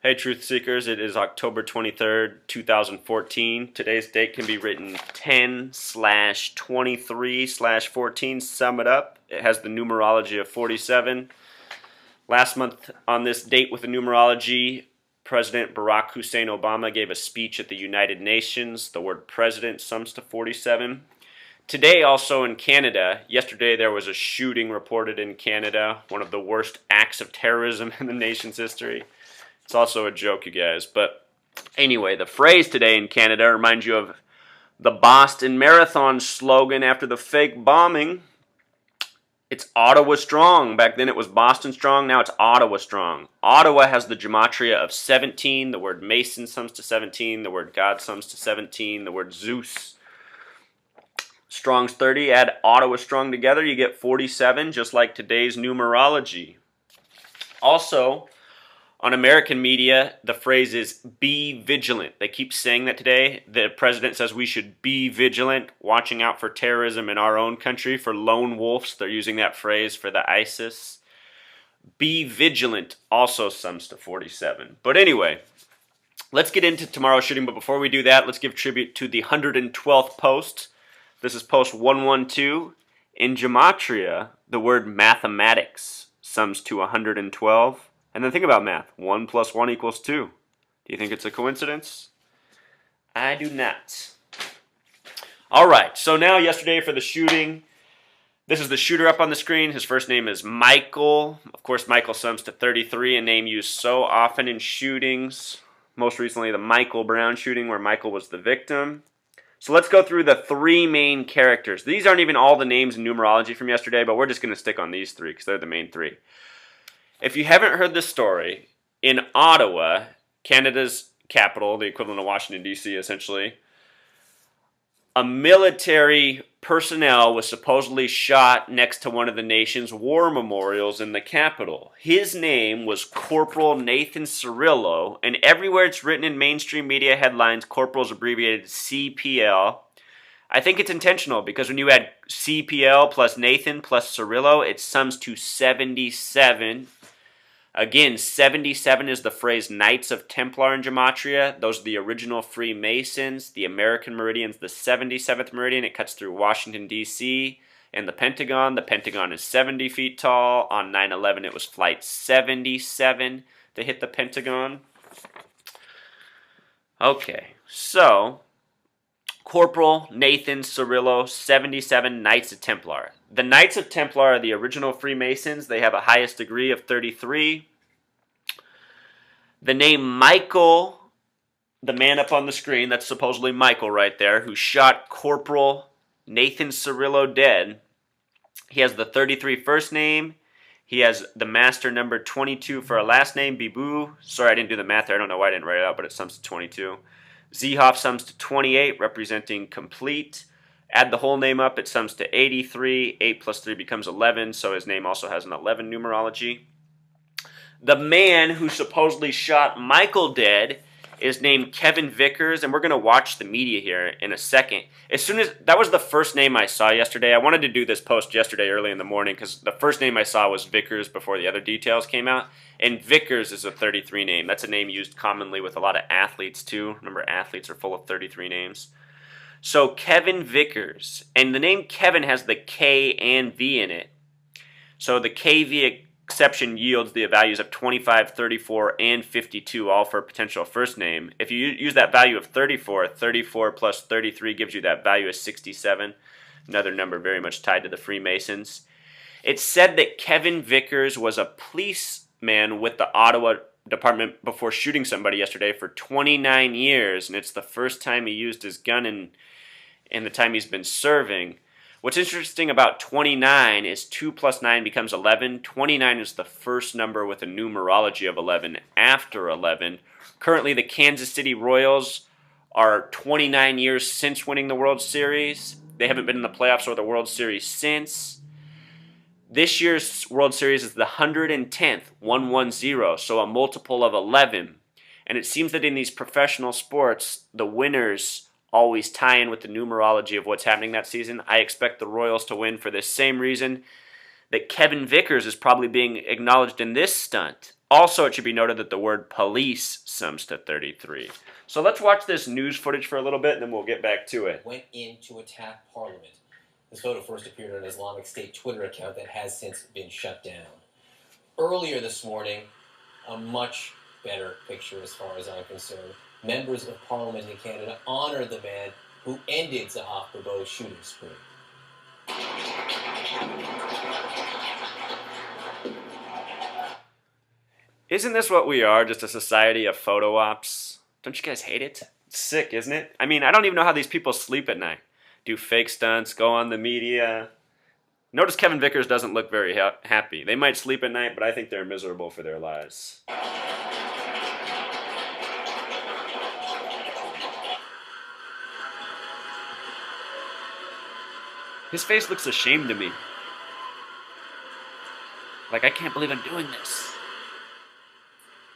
Hey Truth Seekers, it is October 23rd, 2014. Today's date can be written 10/23/14. Sum it up. It has the numerology of 47. Last month on this date with the numerology, President Barack Hussein Obama gave a speech at the United Nations. The word president sums to 47. Today also in Canada, yesterday there was a shooting reported in Canada, one of the worst acts of terrorism in the nation's history. It's also a joke, you guys. But anyway, the phrase today in Canada reminds you of the Boston Marathon slogan after the fake bombing. It's Ottawa strong. Back then it was Boston strong. Now it's Ottawa strong. Ottawa has the gematria of 17. The word Mason sums to 17. The word God sums to 17. The word Zeus. Strong's 30. Add Ottawa strong together. You get 47, just like today's numerology. Also, on American media, the phrase is be vigilant. They keep saying that today. The president says we should be vigilant, watching out for terrorism in our own country, for lone wolves. They're using that phrase for the ISIS. Be vigilant also sums to 47. But anyway, let's get into tomorrow's shooting. But before we do that, let's give tribute to the 112th post. This is post 112. In gematria, the word mathematics sums to 112. And then think about math. 1 + 1 = 2. Do you think it's a coincidence? I do not. All right, so now yesterday for the shooting, this is the shooter up on the screen. His first name is Michael. Of course, Michael sums to 33, a name used so often in shootings. Most recently, the Michael Brown shooting where Michael was the victim. So let's go through the three main characters. These aren't even all the names in numerology from yesterday, but we're just going to stick on these three because they're the main three. If you haven't heard this story, in Ottawa, Canada's capital, the equivalent of Washington, D.C. essentially, a military personnel was supposedly shot next to one of the nation's war memorials in the capital. His name was Corporal Nathan Cirillo, and everywhere it's written in mainstream media headlines, Corporal's abbreviated CPL. I think it's intentional because when you add CPL plus Nathan plus Cirillo, it sums to 77. Again, 77 is the phrase Knights of Templar in gematria. Those are the original Freemasons. The American meridian's the 77th meridian. It cuts through Washington, D.C. and the Pentagon. The Pentagon is 70 feet tall. On 9/11, it was Flight 77 to hit the Pentagon. Okay, so Corporal Nathan Cirillo, 77 Knights of Templar. The Knights of Templar are the original Freemasons. They have a highest degree of 33. The name Michael, the man up on the screen, that's supposedly Michael right there, who shot Corporal Nathan Cirillo dead. He has the 33 first name. He has the master number 22 for a last name, Bibu. Sorry, I didn't do the math there. I don't know why I didn't write it out, but it sums to 22. Zehoff sums to 28, representing complete. Add the whole name up, it sums to 83. 8 + 3 becomes 11, so his name also has an 11 numerology. The man who supposedly shot Michael dead is named Kevin Vickers, and we're going to watch the media here in a second. That was the first name I saw yesterday. I wanted to do this post yesterday early in the morning because the first name I saw was Vickers before the other details came out. And Vickers is a 33 name. That's a name used commonly with a lot of athletes too. Remember, athletes are full of 33 names. So Kevin Vickers, and the name Kevin has the K and V in it. So the KV exception yields the values of 25, 34, and 52, all for a potential first name. If you use that value of 34, 34 plus 33 gives you that value of 67, another number very much tied to the Freemasons. It's said that Kevin Vickers was a policeman with the Ottawa Department before shooting somebody yesterday for 29 years, and it's the first time he used his gun in the time he's been serving. What's interesting about 29 is 2 + 9 becomes 11. 29 is the first number with a numerology of 11 after 11. Currently, the Kansas City Royals are 29 years since winning the World Series. They haven't been in the playoffs or the World Series since. This year's World Series is the 110th, 110, so a multiple of 11. And it seems that in these professional sports, the winners always tie in with the numerology of what's happening that season. I expect the Royals to win for this same reason that Kevin Vickers is probably being acknowledged in this stunt. Also, it should be noted that the word police sums to 33. So let's watch this news footage for a little bit, and then we'll get back to it. Went in to attack Parliament. This photo first appeared on an Islamic State Twitter account that has since been shut down. Earlier this morning, a much better picture as far as I'm concerned. Members of Parliament in Canada honored the man who ended Zahaf Babo's shooting spree. Isn't this what we are, just a society of photo ops? Don't you guys hate it? It's sick, isn't it? I mean, I don't even know how these people sleep at night. Do fake stunts, go on the media. Notice Kevin Vickers doesn't look very happy. They might sleep at night, but I think they're miserable for their lives. His face looks ashamed to me. Like, I can't believe I'm doing this.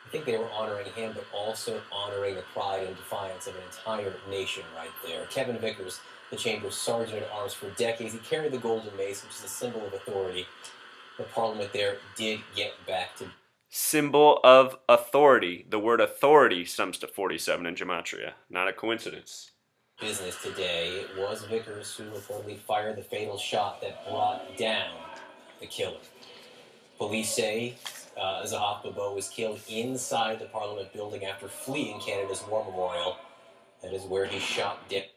I think they were honoring him, but also honoring the pride and defiance of an entire nation right there. Kevin Vickers, the Chamber's Sergeant at Arms for decades, he carried the Golden Mace, which is a symbol of authority. The Parliament there did get back to... Symbol of authority. The word authority sums to 47 in Gematria. Not a coincidence. Business today. It was Vickers who reportedly fired the fatal shot that brought down the killer. Police say Zahaf Babo was killed inside the Parliament building after fleeing Canada's War Memorial. That is where he shot dead.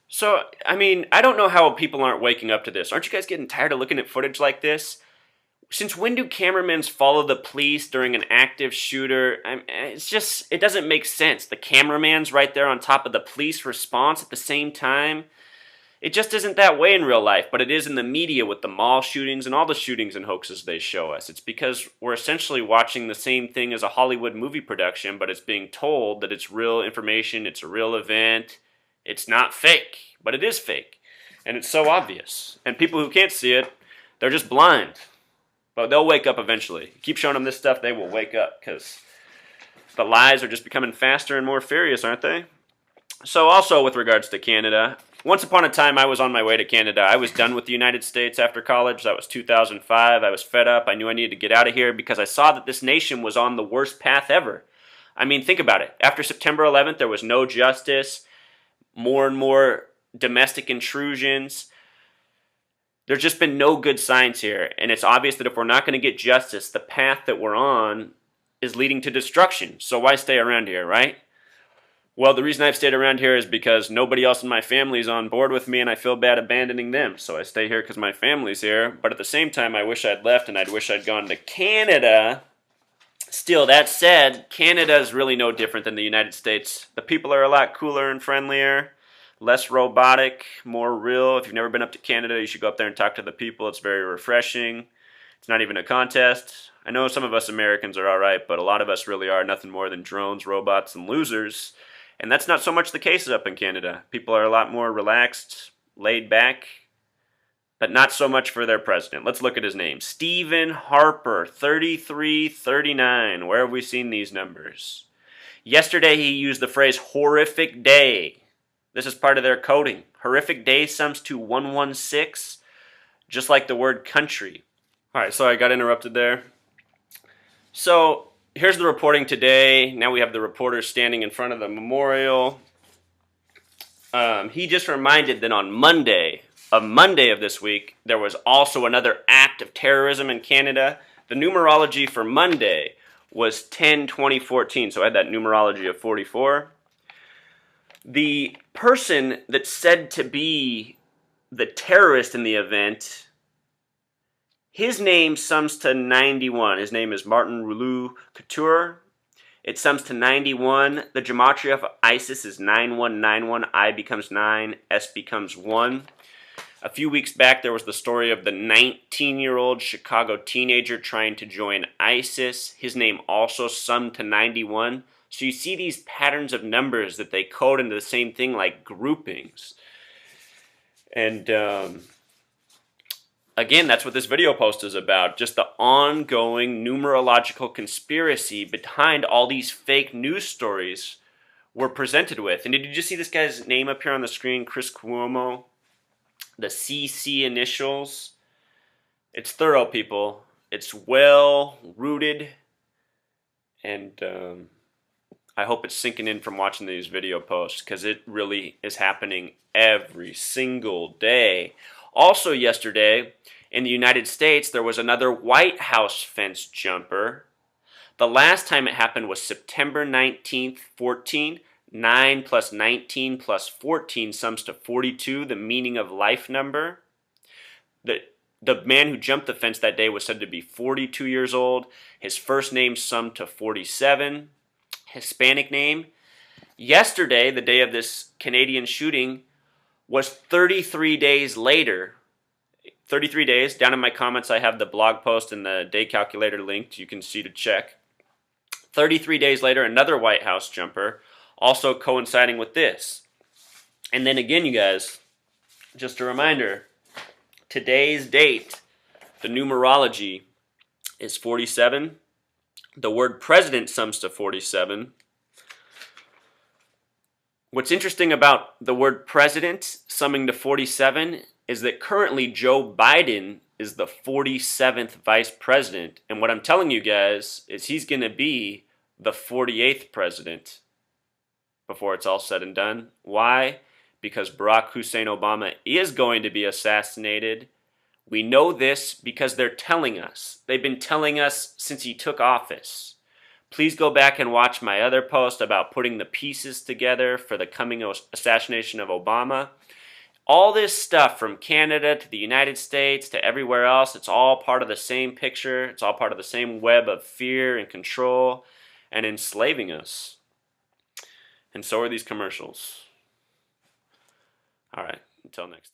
So, I mean, I don't know how people aren't waking up to this. Aren't you guys getting tired of looking at footage like this? Since when do cameramen follow the police during an active shooter? It's just, it doesn't make sense. The cameraman's right there on top of the police response at the same time. It just isn't that way in real life, but it is in the media with the mall shootings and all the shootings and hoaxes they show us. It's because we're essentially watching the same thing as a Hollywood movie production, but it's being told that it's real information, it's a real event. It's not fake, but it is fake. And it's so obvious. And people who can't see it, they're just blind. But they'll wake up eventually. Keep showing them this stuff, they will wake up, because the lies are just becoming faster and more furious, aren't they? So also with regards to Canada, once upon a time I was on my way to Canada. I was done with the United States after college. That was 2005. I was fed up. I knew I needed to get out of here because I saw that this nation was on the worst path ever. I mean, think about it. After September 11th, there was no justice, more and more domestic intrusions. There's just been no good signs here, and it's obvious that if we're not going to get justice, the path that we're on is leading to destruction. So why stay around here, right? Well, the reason I've stayed around here is because nobody else in my family is on board with me, and I feel bad abandoning them. So I stay here because my family's here. But at the same time, I wish I'd left, and I'd wish I'd gone to Canada. Still, that said, Canada is really no different than the United States. The people are a lot cooler and friendlier, less robotic, more real. If you've never been up to Canada, you should go up there and talk to the people. It's very refreshing. It's not even a contest. I know some of us Americans are all right, but a lot of us really are nothing more than drones, robots, and losers. And that's not so much the case up in Canada. People are a lot more relaxed, laid back, but not so much for their president. Let's look at his name. Stephen Harper, 3339. Where have we seen these numbers? Yesterday he used the phrase horrific day. This is part of their coding. Horrific day sums to 116, just like the word country. All right, so I got interrupted there. So here's the reporting today. Now we have the reporter standing in front of the memorial. He just reminded that on Monday of this week, there was also another act of terrorism in Canada. The numerology for Monday was 10-20-14, so I had that numerology of 44. The person that's said to be the terrorist in the event, his name sums to 91. His name is Martin Rouleau Couture. It sums to 91. The gematria of ISIS is 9191. I becomes 9. S becomes 1. A few weeks back, there was the story of the 19-year-old Chicago teenager trying to join ISIS. His name also summed to 91. So you see these patterns of numbers that they code into the same thing like groupings. And again, that's what this video post is about. Just the ongoing numerological conspiracy behind all these fake news stories we're presented with. And did you just see this guy's name up here on the screen? Chris Cuomo. The CC initials. It's thorough, people. It's well rooted. And I hope it's sinking in from watching these video posts, because it really is happening every single day. Also yesterday, in the United States, there was another White House fence jumper. The last time it happened was September 19th, 14. 9 plus 19 plus 14 sums to 42, the meaning of life number. The man who jumped the fence that day was said to be 42 years old. His first name summed to 47. Hispanic name. Yesterday, the day of this Canadian shooting, was 33 days later. 33 days. Down in my comments, I have the blog post and the day calculator linked. You can see to check. 33 days later, another White House jumper, also coinciding with this. And then again, you guys, just a reminder, today's date, the numerology is 47. The word president sums to 47. What's interesting about the word president summing to 47 is that currently Joe Biden is the 47th vice president. And what I'm telling you guys is he's going to be the 48th president before it's all said and done. Why? Because Barack Hussein Obama is going to be assassinated. We know this because they're telling us. They've been telling us since he took office. Please go back and watch my other post about putting the pieces together for the coming assassination of Obama. All this stuff from Canada to the United States to everywhere else, it's all part of the same picture. It's all part of the same web of fear and control and enslaving us. And so are these commercials. All right, until next time.